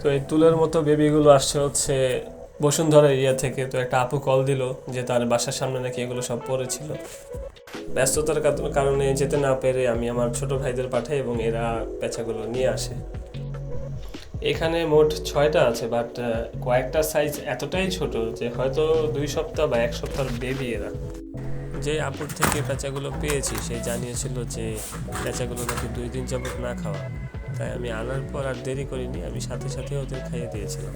তো এই তুলের মতো বেবিগুলো আসছে হচ্ছে বসুন্ধরা এরিয়া থেকে। তো একটা আপু কল দিল যে তার বাসার সামনে নাকি এগুলো সব পড়েছিল। ব্যস্ততার কারণে যেতে না পেরে আমি আমার ছোট ভাইদের পাঠাই এবং এরা পেঁচাগুলো নিয়ে আসে। এখানে মোট 6টা আছে, বাট কয়েকটা সাইজ এতটাই ছোট যে হয়তো 2 সপ্তাহ বা 1 সপ্তাহের বেবি এরা। যে আপুর থেকে পেঁচাগুলো পেয়েছি সে জানিয়েছিল যে পেঁচাগুলো নাকি 2 দিন যাবত না খাওয়া। তাই আমি আনার পর আর দেরি করিনি, আমি সাথে সাথে ওদের খাইয়ে দিয়েছিলাম।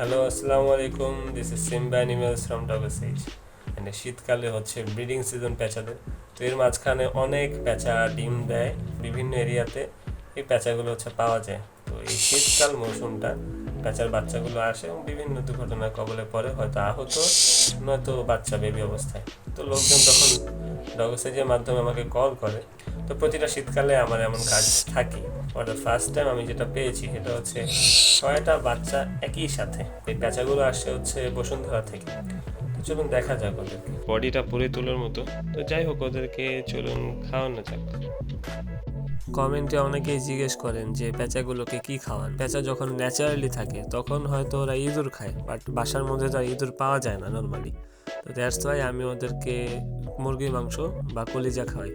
হ্যালো, আসসালামু আলাইকুম। This is Simba animals from double সেইজ। মানে শীতকালে হচ্ছে ব্রিডিং সিজন পেঁচাদের। তো এর মাঝখানে অনেক পেঁচা ডিম দেয় বিভিন্ন এরিয়াতে। এই পেঁচাগুলো হচ্ছে পাওয়া যায়। তো এই শীতকাল মৌসুমটা পেঁচার বাচ্চাগুলো আসে এবং বিভিন্ন দুর্ঘটনার কবলে পড়ে, হয়তো আহত নয়তো বাচ্চা বেবি অবস্থায়। তো লোকজন তখন ডগ সেজের মাধ্যমে আমাকে কল করে। তো প্রতিটা শীতকালে আমার এমন কাজ থাকে। ফর দ্য ফার্স্ট টাইম আমি যেটা পেয়েছি সেটা হচ্ছে 6টা বাচ্চা একই সাথে। এই পেঁচাগুলো আসছে হচ্ছে বসুন্ধরা থেকে। তো চলুন দেখা যাক ওদেরকে। বডিটা পুরে তোলার মতো। তো যাই হোক, ওদেরকে চলুন খাওয়ানো যাক। কমেন্টে অনেকেই জিজ্ঞেস করেন যে পেঁচাগুলোকে কি খাওয়ান। পেঁচা যখন ন্যাচারালি থাকে তখন হয়তো ওরা ইঁদুর খায়, বাট বাসার মধ্যে তো আর ইঁদুর পাওয়া যায় না নর্মালি। তো দ্যাটস ওয়াই আমি ওদেরকে মুরগির মাংস বা কলিজা খাওয়াই।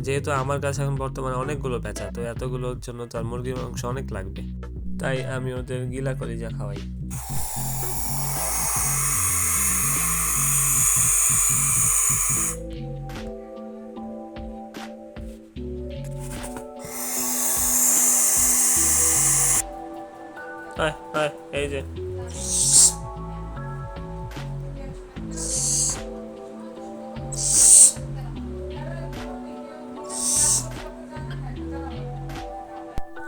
যেহেতু আমার কাছে এখন বর্তমানে অনেকগুলো পেঁচা, তো এতগুলোর জন্য তো আর মুরগির মাংস অনেক লাগবে, তাই আমি ওদের গিলা কলিজা খাওয়াই। আয় আয়, এই যে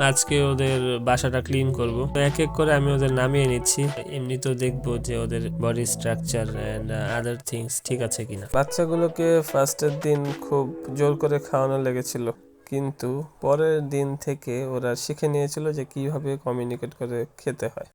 আজকে ওদের বাসাটা ক্লিন করব। এক এক করে আমি ওদের নামিয়ে নিচ্ছি। এমনি তো দেখবো যে ওদের body structure and other things ঠিক আছে কিনা। বাচ্চাগুলোকে ফার্স্টের দিন খুব জোর করে খাওয়ানো লেগেছিল, কিন্তু পরের দিন থেকে ওরা শিখে নিয়েছিল যে কিভাবে কমিউনিকেট করে খেতে হয়।